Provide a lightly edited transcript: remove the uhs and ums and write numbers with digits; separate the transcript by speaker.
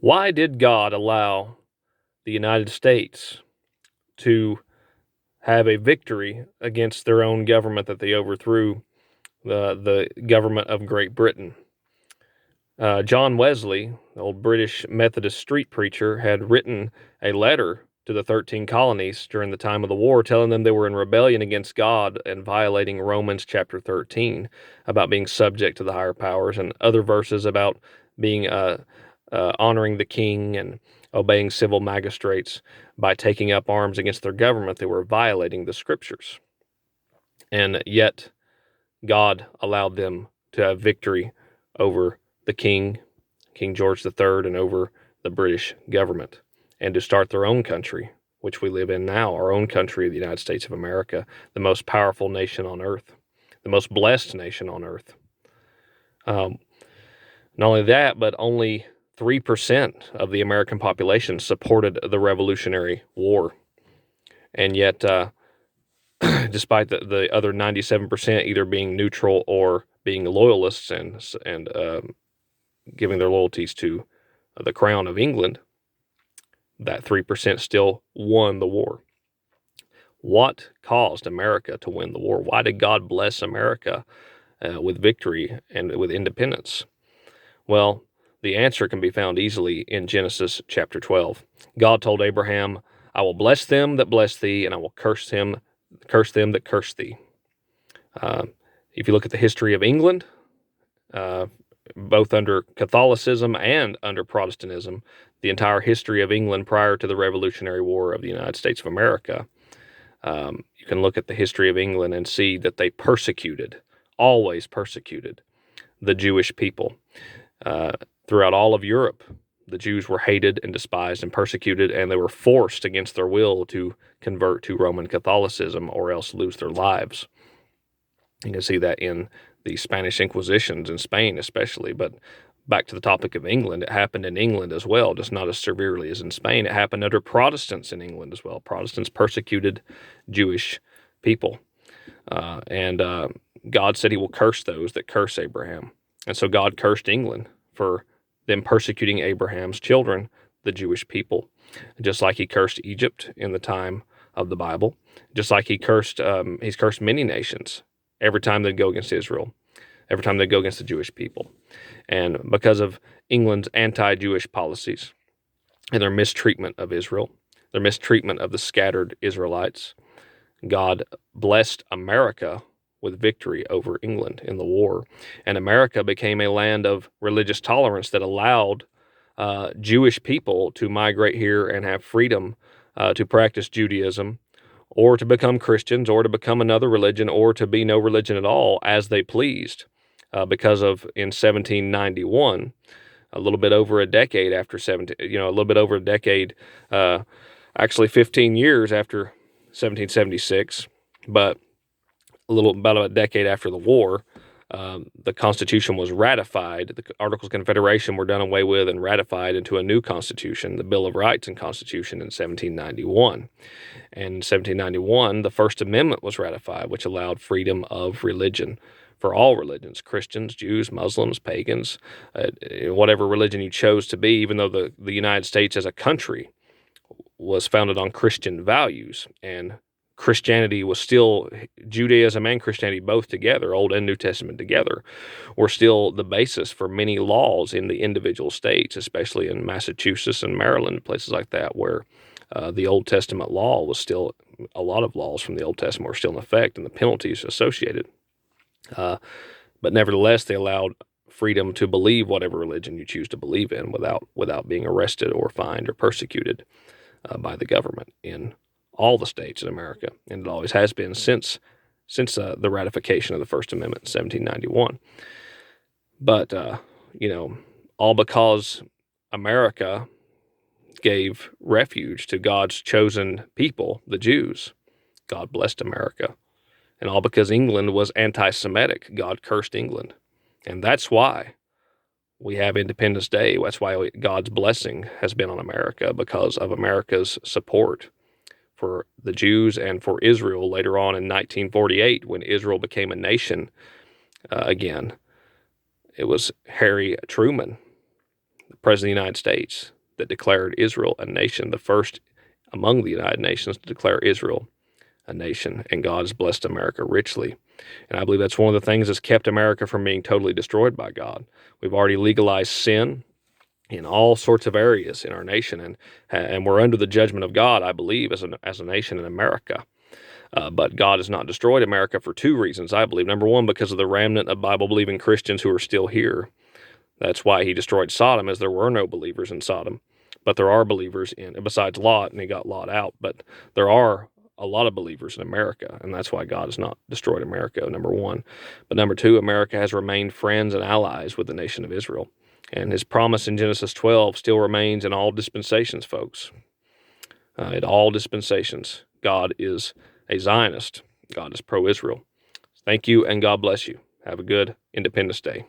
Speaker 1: Why did God allow the United States to have a victory against their own government that they overthrew, the government of Great Britain? John Wesley, the old British Methodist street preacher, had written a letter to the 13 colonies during the time of the war, telling them they were in rebellion against God and violating Romans chapter 13 about being subject to the higher powers, and other verses about being honoring the king and obeying civil magistrates. By taking up arms against their government, they were violating the scriptures. And yet, God allowed them to have victory over the king, King George III, and over the British government, and to start their own country, which we live in now, our own country, the United States of America, the most powerful nation on earth, the most blessed nation on earth. Not only that, but only 3% of the American population supported the Revolutionary War. And yet, despite the other 97% either being neutral or being loyalists and giving their loyalties to the Crown of England, that 3% still won the war. What caused America to win the war? Why did God bless America with victory and with independence? Well, the answer can be found easily in Genesis chapter 12. God told Abraham, "I will bless them that bless thee, and I will curse them that curse thee." If you look at the history of England, both under Catholicism and under Protestantism, the entire history of England prior to the Revolutionary War of the United States of America, you can look at the history of England and see that they always persecuted the Jewish people. Throughout all of Europe, the Jews were hated and despised and persecuted, and they were forced against their will to convert to Roman Catholicism or else lose their lives. You can see that in the Spanish Inquisitions in Spain especially, but back to the topic of England, it happened in England as well, just not as severely as in Spain. It happened under Protestants in England as well. Protestants persecuted Jewish people, and God said he will curse those that curse Abraham. And so God cursed England for them persecuting Abraham's children, the Jewish people, just like he cursed Egypt in the time of the Bible, just like he's cursed many nations every time they'd go against Israel, every time they'd go against the Jewish people. And because of England's anti-Jewish policies and their mistreatment of Israel, their mistreatment of the scattered Israelites, God blessed America with victory over England in the war. And America became a land of religious tolerance that allowed Jewish people to migrate here and have freedom to practice Judaism, or to become Christians, or to become another religion, or to be no religion at all as they pleased. Because of in 1791, a little bit over a decade after 15 years after 1776, but about a decade after the war, the Constitution was ratified. The Articles of Confederation were done away with and ratified into a new Constitution, the Bill of Rights and Constitution, in 1791. And in 1791, the First Amendment was ratified, which allowed freedom of religion for all religions: Christians, Jews, Muslims, pagans, whatever religion you chose to be, even though the United States as a country was founded on Christian values, and Christianity was still, Judaism and Christianity both together, Old and New Testament together, were still the basis for many laws in the individual states, especially in Massachusetts and Maryland, places like that, where the Old Testament law was still, a lot of laws from the Old Testament were still in effect, and the penalties associated. But nevertheless, they allowed freedom to believe whatever religion you choose to believe in without being arrested or fined or persecuted by the government in all the states in America, and it always has been since the ratification of the First Amendment in 1791. But all because America gave refuge to God's chosen people, the Jews. God blessed America. And all because England was anti-Semitic, God cursed England. And that's why we have Independence Day. That's why God's blessing has been on America, because of America's support for the Jews and for Israel later on in 1948, when Israel became a nation again. It was Harry Truman the President of the United States, that declared Israel a nation, the first among the United Nations to declare Israel a nation, and God has blessed America richly. And I believe that's one of the things that's kept America from being totally destroyed by God. We've already legalized sin in all sorts of areas in our nation, and we're under the judgment of God, I believe, as a nation in America. But God has not destroyed America for two reasons, I believe. Number one, because of the remnant of Bible-believing Christians who are still here. That's why he destroyed Sodom, as there were no believers in Sodom. But there are believers besides Lot, and he got Lot out. But there are a lot of believers in America, and that's why God has not destroyed America, number one. But number two, America has remained friends and allies with the nation of Israel. And his promise in Genesis 12 still remains in all dispensations, folks. In all dispensations, God is a Zionist. God is pro-Israel. Thank you, and God bless you. Have a good Independence Day.